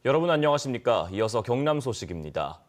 여러분 안녕하십니까? 이어서 경남 소식입니다.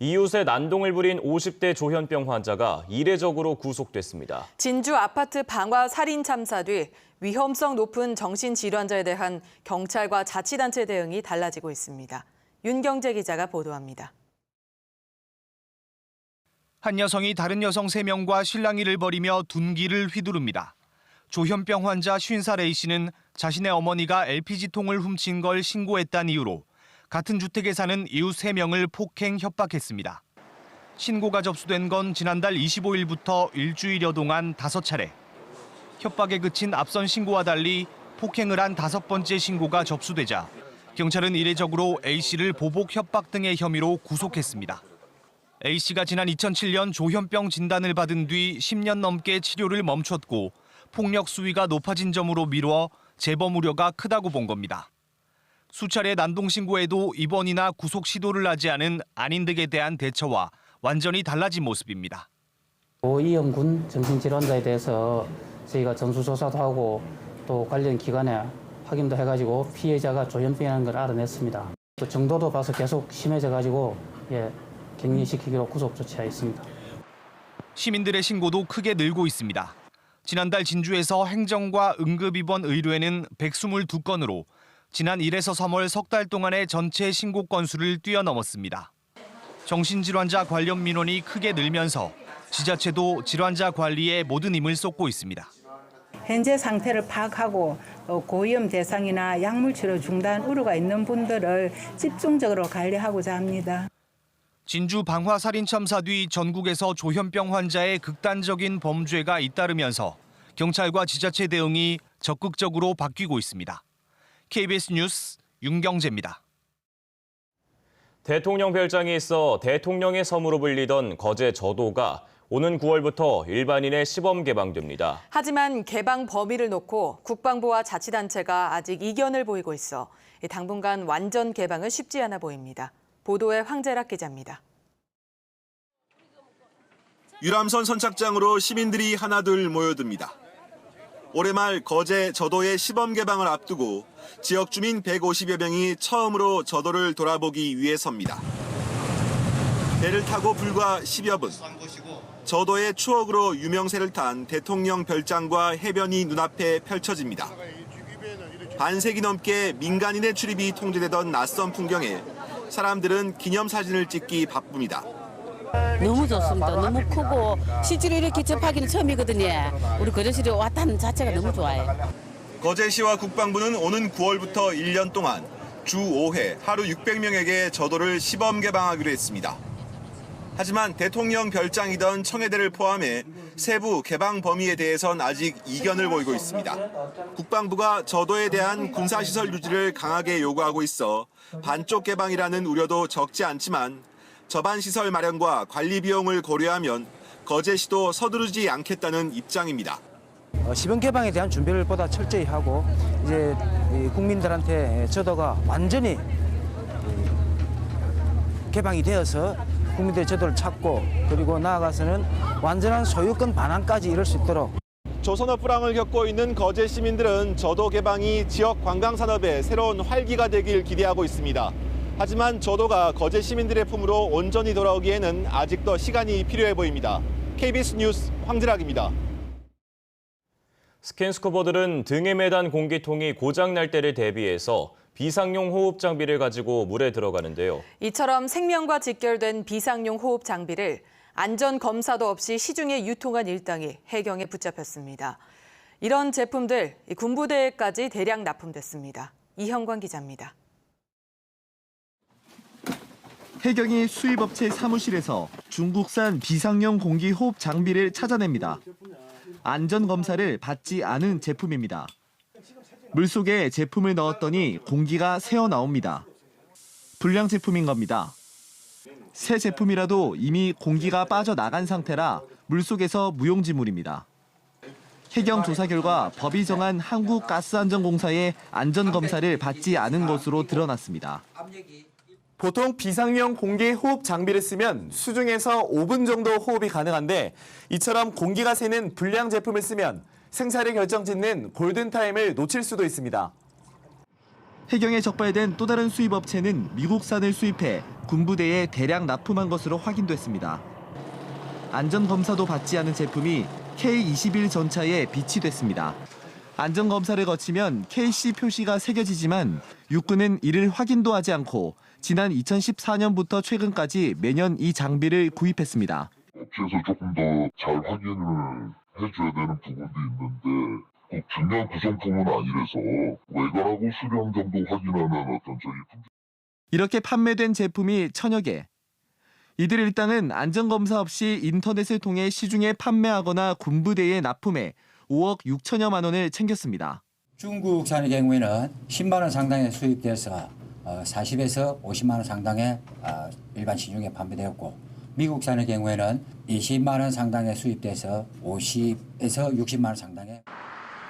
이웃에 난동을 부린 50대 조현병 환자가 이례적으로 구속됐습니다. 진주 아파트 방화 살인 참사 뒤 위험성 높은 정신질환자에 대한 경찰과 자치단체 대응이 달라지고 있습니다. 윤경재 기자가 보도합니다. 한 여성이 다른 여성 3명과 실랑이를 벌이며 둔기를 휘두릅니다. 조현병 환자 50살 A씨는 자신의 어머니가 LPG통을 훔친 걸 신고했다는 이유로 같은 주택에 사는 이웃 3명을 폭행 협박했습니다. 신고가 접수된 건 지난달 25일부터 일주일여 동안 5차례. 협박에 그친 앞선 신고와 달리 폭행을 한 5번째 신고가 접수되자 경찰은 이례적으로 A씨를 보복 협박 등의 혐의로 구속했습니다. A씨가 지난 2007년 조현병 진단을 받은 뒤 10년 넘게 치료를 멈췄고 폭력 수위가 높아진 점으로 미뤄 재범 우려가 크다고 본 겁니다. 수차례 난동 신고에도 입원이나 구속 시도를 하지 않은 안인 등에 대한 대처와 완전히 달라진 모습입니다. 이영군 정신질환자에 대해서 저희가 전수조사도 하고 또 관련 기관에 확인도 해가지고 피해자가 조현병이라는 걸 알아냈습니다. 또 정도도 봐서 계속 심해져가지고 격리시키기로 구속 조치하였습니다. 시민들의 신고도 크게 늘고 있습니다. 지난달 진주에서 행정과 응급입원 의뢰는 122건으로 지난 1에서 3월 석 달 동안의 전체 신고 건수를 뛰어넘었습니다. 정신질환자 관련 민원이 크게 늘면서 지자체도 질환자 관리에 모든 힘을 쏟고 있습니다. 현재 상태를 파악하고 고위험 대상이나 약물치료 중단 우려가 있는 분들을 집중적으로 관리하고자 합니다. 진주 방화 살인 참사 뒤 전국에서 조현병 환자의 극단적인 범죄가 잇따르면서 경찰과 지자체 대응이 적극적으로 바뀌고 있습니다. KBS 뉴스 윤경재입니다. 대통령 별장이 있어 대통령의 섬으로 불리던 거제 저도가 오는 9월부터 일반인의 시범 개방됩니다. 하지만 개방 범위를 놓고 국방부와 자치단체가 아직 이견을 보이고 있어 당분간 완전 개방은 쉽지 않아 보입니다. 보도에 황재락 기자입니다. 유람선 선착장으로 시민들이 하나둘 모여듭니다. 올해 말 거제 저도의 시범 개방을 앞두고 지역 주민 150여 명이 처음으로 저도를 돌아보기 위해서입니다. 배를 타고 불과 10여 분. 저도의 추억으로 유명세를 탄 대통령 별장과 해변이 눈앞에 펼쳐집니다. 반세기 넘게 민간인의 출입이 통제되던 낯선 풍경에 사람들은 기념사진을 찍기 바쁩니다. 너무 좋습니다. 너무 크고 실제로 이렇게 접하기는 처음이거든요. 우리 거제시로 왔다는 자체가 너무 좋아요. 거제시와 국방부는 오는 9월부터 1년 동안 주 5회 하루 600명에게 저도를 시범 개방하기로 했습니다. 하지만 대통령 별장이던 청해대를 포함해 세부 개방 범위에 대해선 아직 이견을 보이고 있습니다. 국방부가 저도에 대한 군사시설 유지를 강하게 요구하고 있어 반쪽 개방이라는 우려도 적지 않지만 저반시설 마련과 관리 비용을 고려하면 거제시도 서두르지 않겠다는 입장입니다. 시범 개방에 대한 준비를 보다 철저히 하고 이제 국민들한테 저도가 완전히 개방이 되어서 국민들의 저도를 찾고 그리고 나아가서는 완전한 소유권 반환까지 이룰 수 있도록. 조선업 불황을 겪고 있는 거제 시민들은 저도 개방이 지역 관광산업에 새로운 활기가 되길 기대하고 있습니다. 하지만 저도가 거제 시민들의 품으로 온전히 돌아오기에는 아직 더 시간이 필요해 보입니다. KBS 뉴스 황재락입니다. 스캔스쿠버들은 등에 매단 공기통이 고장날 때를 대비해서 비상용 호흡 장비를 가지고 물에 들어가는데요. 이처럼 생명과 직결된 비상용 호흡 장비를 안전 검사도 없이 시중에 유통한 일당이 해경에 붙잡혔습니다. 이런 제품들 군부대에까지 대량 납품됐습니다. 이형관 기자입니다. 해경이 수입업체 사무실에서 중국산 비상용 공기 호흡 장비를 찾아냅니다. 안전검사를 받지 않은 제품입니다. 물속에 제품을 넣었더니 공기가 새어나옵니다. 불량 제품인 겁니다. 새 제품이라도 이미 공기가 빠져나간 상태라 물속에서 무용지물입니다. 해경 조사 결과 법이 정한 한국가스안전공사의 안전검사를 받지 않은 것으로 드러났습니다. 보통 비상용 공기 호흡 장비를 쓰면 수중에서 5분 정도 호흡이 가능한데 이처럼 공기가 새는 불량 제품을 쓰면 생사를 결정짓는 골든타임을 놓칠 수도 있습니다. 해경에 적발된 또 다른 수입업체는 미국산을 수입해 군부대에 대량 납품한 것으로 확인됐습니다. 안전검사도 받지 않은 제품이 K21 전차에 비치됐습니다. 안전검사를 거치면 KC 표시가 새겨지지만 육군은 이를 확인도 하지 않고 지난 2014년부터 최근까지 매년 이 장비를 구입했습니다. 업체에서 조금 더 잘 확인을 해줘야 되는 부분도 있는데 꼭 중요한 구성품은 아니라서 외관하고 수량 정도 확인하는 어떤 저희 품질. 이렇게 판매된 제품이 1000여 개. 이들 일당은 안전검사 없이 인터넷을 통해 시중에 판매하거나 군부대에 납품해 5억 6천여만 원을 챙겼습니다. 중국산의 경우에는 10만 원 상당에 수입돼서 40에서 50만 원 상당의 일반 시중에 판매되었고 미국산의 경우에는 20만 원 상당에 수입돼서 50에서 60만 원 상당의.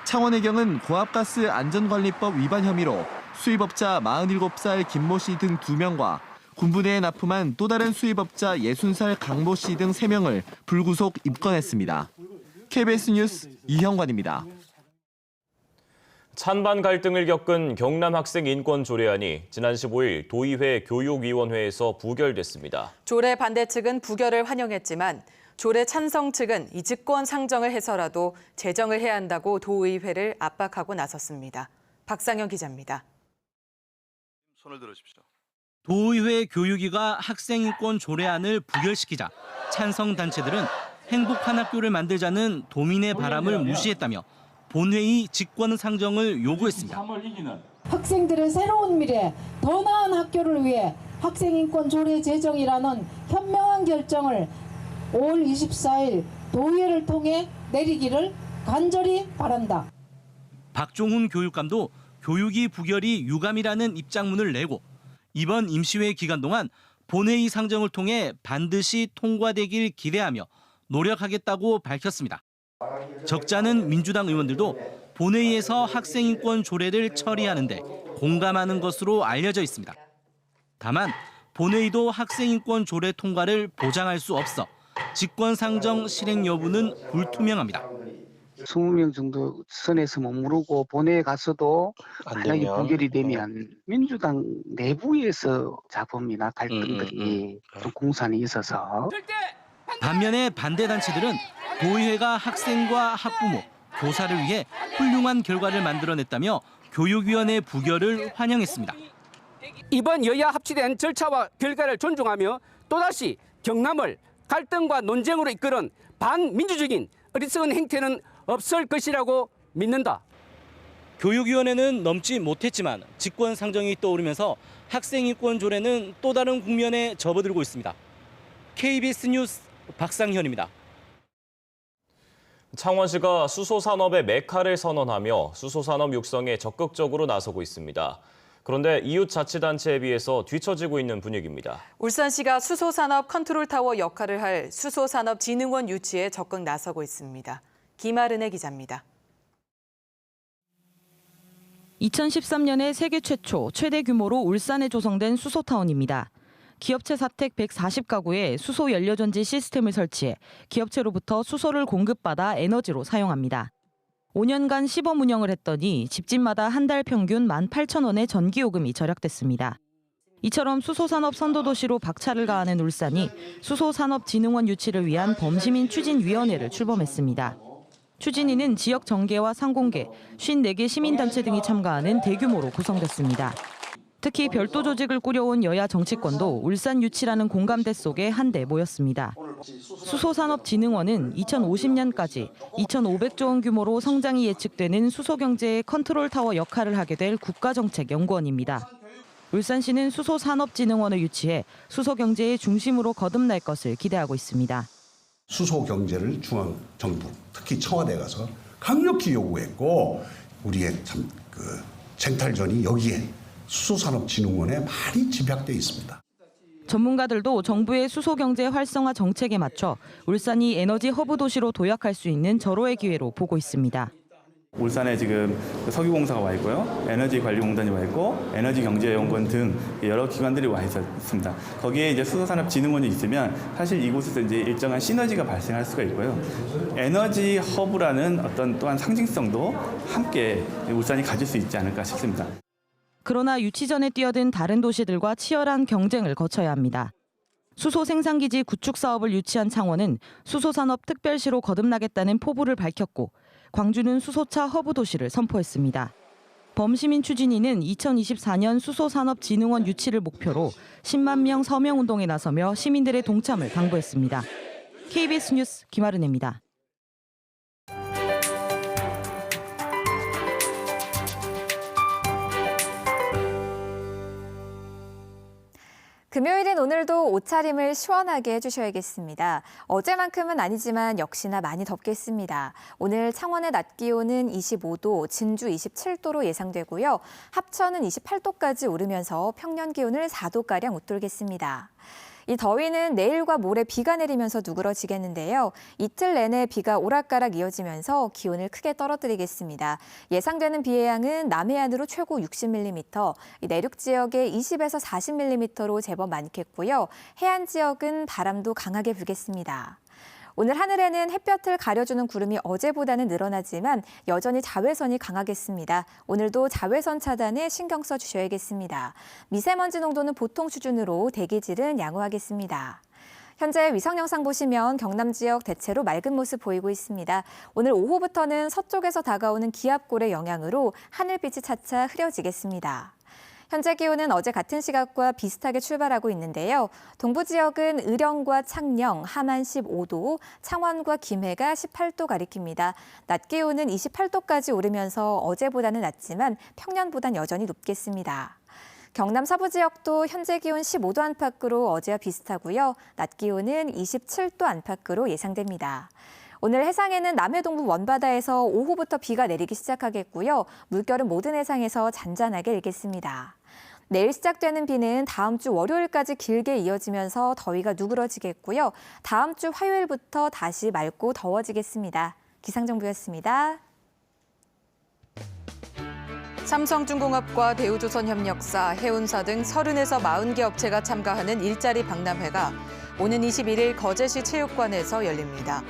창원해경은 고압가스 안전관리법 위반 혐의로 수입업자 47살 김모 씨 등 2명과 군부대에 납품한 또 다른 수입업자 60살 강모 씨 등 3명을 불구속 입건했습니다. KBS 뉴스 이형관입니다. 찬반 갈등을 겪은 경남 학생 인권 조례안이 지난 15일 도의회 교육위원회에서 부결됐습니다. 조례 반대 측은 부결을 환영했지만 조례 찬성 측은 이 직권 상정을 해서라도 제정을 해야 한다고 도의회를 압박하고 나섰습니다. 박상현 기자입니다. 손을 들으십시오. 도의회 교육위가 학생인권 조례안을 부결시키자 찬성 단체들은 행복한 학교를 만들자는 도민의 바람을 무시했다며 본회의 직권 상정을 요구했습니다. 학생들의 새로운 미래, 더 나은 학교를 위해 학생인권 조례 제정이라는 현명한 결정을 5월 24일 도의회를 통해 내리기를 간절히 바란다. 박종훈 교육감도 교육위 부결이 유감이라는 입장문을 내고 이번 임시회 기간 동안 본회의 상정을 통해 반드시 통과되길 기대하며 노력하겠다고 밝혔습니다. 적잖은 민주당 의원들도 본회의에서 학생인권 조례를 처리하는데 공감하는 것으로 알려져 있습니다. 다만 본회의도 학생인권 조례 통과를 보장할 수 없어 직권상정 실행 여부는 불투명합니다. 20명 정도 선에서 머무르고 본회의에 가서도 만약에 부결이 되면 민주당 내부에서 잡음이나 갈등들이 좀 공산이 있어서. 반면에 반대 단체들은 도의회가 학생과 학부모, 교사를 위해 훌륭한 결과를 만들어냈다며 교육위원회 부결을 환영했습니다. 이번 여야 합치된 절차와 결과를 존중하며 또다시 경남을 갈등과 논쟁으로 이끄는 반민주적인 어리석은 행태는 없을 것이라고 믿는다. 교육위원회는 넘지 못했지만 직권 상정이 떠오르면서 학생인권 조례는 또 다른 국면에 접어들고 있습니다. KBS 뉴스 박상현입니다. 창원시가 수소산업의 메카를 선언하며 수소산업 육성에 적극적으로 나서고 있습니다. 그런데 이웃 자치단체에 비해서 뒤처지고 있는 분위기입니다. 울산시가 수소산업 컨트롤타워 역할을 할 수소산업진흥원 유치에 적극 나서고 있습니다. 김아른의 기자입니다. 2013년에 세계 최초, 최대 규모로 울산에 조성된 수소타운입니다. 기업체 사택 140가구에 수소 연료전지 시스템을 설치해 기업체로부터 수소를 공급받아 에너지로 사용합니다. 5년간 시범 운영을 했더니 집집마다 한 달 평균 18,000원의 전기요금이 절약됐습니다. 이처럼 수소산업 선도도시로 박차를 가하는 울산이 수소산업진흥원 유치를 위한 범시민 추진위원회를 출범했습니다. 추진위는 지역 정계와 상공계, 54개 시민단체 등이 참가하는 대규모로 구성됐습니다. 특히 별도 조직을 꾸려온 여야 정치권도 울산 유치라는 공감대 속에 한데 모였습니다. 수소산업진흥원은 2050년까지 2,500조 원 규모로 성장이 예측되는 수소경제의 컨트롤타워 역할을 하게 될 국가정책연구원입니다. 울산시는 수소산업진흥원을 유치해 수소경제의 중심으로 거듭날 것을 기대하고 있습니다. 수소경제를 중앙정부, 특히 청와대에 가서 강력히 요구했고 우리의 쟁탈전이 여기에 수소산업진흥원에 많이 집약돼 있습니다. 전문가들도 정부의 수소경제 활성화 정책에 맞춰 울산이 에너지 허브 도시로 도약할 수 있는 절호의 기회로 보고 있습니다. 울산에 지금 석유공사가 와 있고요, 에너지관리공단이 와 있고, 에너지경제연구원 등 여러 기관들이 와 있습니다. 거기에 이제 수소산업진흥원이 있으면 사실 이곳에서 이제 일정한 시너지가 발생할 수가 있고요. 에너지 허브라는 어떤 또한 상징성도 함께 울산이 가질 수 있지 않을까 싶습니다. 그러나 유치전에 뛰어든 다른 도시들과 치열한 경쟁을 거쳐야 합니다. 수소 생산기지 구축 사업을 유치한 창원은 수소산업 특별시로 거듭나겠다는 포부를 밝혔고 광주는 수소차 허브 도시를 선포했습니다. 범시민 추진위는 2024년 수소산업진흥원 유치를 목표로 10만 명 서명운동에 나서며 시민들의 동참을 당부했습니다. KBS 뉴스 김아른입니다. 금요일인 오늘도 옷차림을 시원하게 해주셔야겠습니다. 어제만큼은 아니지만 역시나 많이 덥겠습니다. 오늘 창원의 낮 기온은 25도, 진주 27도로 예상되고요. 합천은 28도까지 오르면서 평년 기온을 4도가량 웃돌겠습니다. 이 더위는 내일과 모레 비가 내리면서 누그러지겠는데요. 이틀 내내 비가 오락가락 이어지면서 기온을 크게 떨어뜨리겠습니다. 예상되는 비의 양은 남해안으로 최고 60mm, 내륙 지역에 20에서 40mm로 제법 많겠고요. 해안 지역은 바람도 강하게 불겠습니다. 오늘 하늘에는 햇볕을 가려주는 구름이 어제보다는 늘어나지만 여전히 자외선이 강하겠습니다. 오늘도 자외선 차단에 신경 써주셔야겠습니다. 미세먼지 농도는 보통 수준으로 대기질은 양호하겠습니다. 현재 위성 영상 보시면 경남 지역 대체로 맑은 모습 보이고 있습니다. 오늘 오후부터는 서쪽에서 다가오는 기압골의 영향으로 하늘빛이 차차 흐려지겠습니다. 현재 기온은 어제 같은 시각과 비슷하게 출발하고 있는데요. 동부 지역은 의령과 창녕, 함안 15도, 창원과 김해가 18도 가리킵니다. 낮 기온은 28도까지 오르면서 어제보다는 낮지만 평년보단 여전히 높겠습니다. 경남 서부 지역도 현재 기온 15도 안팎으로 어제와 비슷하고요. 낮 기온은 27도 안팎으로 예상됩니다. 오늘 해상에는 남해 동부 먼바다에서 오후부터 비가 내리기 시작하겠고요. 물결은 모든 해상에서 잔잔하게 일겠습니다. 내일 시작되는 비는 다음 주 월요일까지 길게 이어지면서 더위가 누그러지겠고요. 다음 주 화요일부터 다시 맑고 더워지겠습니다. 기상정보였습니다. 삼성중공업과 대우조선협력사, 해운사 등 30에서 40개 업체가 참가하는 일자리 박람회가 오는 21일 거제시 체육관에서 열립니다.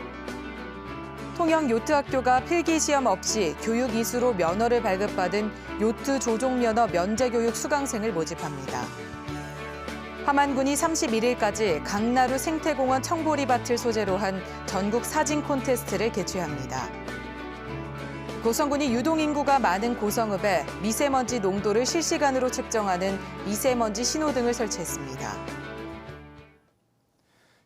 통영 요트학교가 필기시험 없이 교육 이수로 면허를 발급받은 요트 조종면허 면제교육 수강생을 모집합니다. 함안군이 31일까지 강나루 생태공원 청보리밭을 소재로 한 전국 사진 콘테스트를 개최합니다. 고성군이 유동인구가 많은 고성읍에 미세먼지 농도를 실시간으로 측정하는 미세먼지 신호등을 설치했습니다.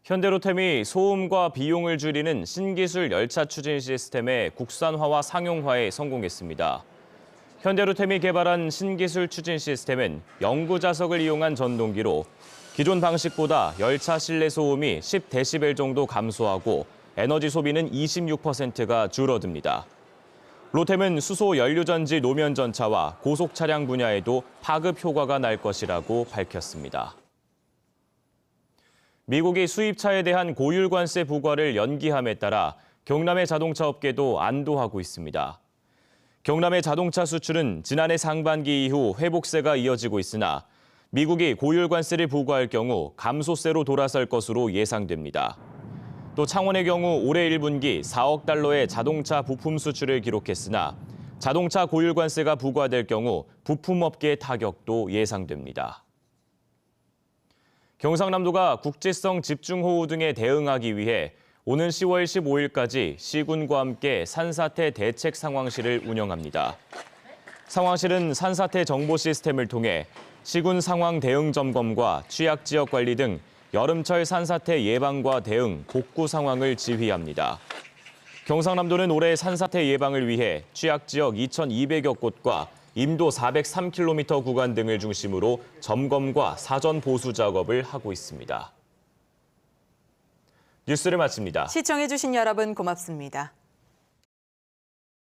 현대로템이 소음과 비용을 줄이는 신기술 열차 추진 시스템의 국산화와 상용화에 성공했습니다. 현대로템이 개발한 신기술 추진 시스템은 영구자석을 이용한 전동기로 기존 방식보다 열차 실내 소음이 10데시벨 정도 감소하고 에너지 소비는 26%가 줄어듭니다. 로템은 수소 연료전지 노면 전차와 고속 차량 분야에도 파급 효과가 날 것이라고 밝혔습니다. 미국이 수입차에 대한 고율 관세 부과를 연기함에 따라 경남의 자동차 업계도 안도하고 있습니다. 경남의 자동차 수출은 지난해 상반기 이후 회복세가 이어지고 있으나 미국이 고율 관세를 부과할 경우 감소세로 돌아설 것으로 예상됩니다. 또 창원의 경우 올해 1분기 4억 달러의 자동차 부품 수출을 기록했으나 자동차 고율 관세가 부과될 경우 부품업계의 타격도 예상됩니다. 경상남도가 국지성 집중호우 등에 대응하기 위해 오는 10월 15일까지 시군과 함께 산사태 대책 상황실을 운영합니다. 상황실은 산사태 정보 시스템을 통해 시군 상황 대응 점검과 취약 지역 관리 등 여름철 산사태 예방과 대응, 복구 상황을 지휘합니다. 경상남도는 올해 산사태 예방을 위해 취약 지역 2,200여 곳과 임도 403km 구간 등을 중심으로 점검과 사전 보수 작업을 하고 있습니다. 뉴스를 마칩니다. 시청해주신 여러분 고맙습니다.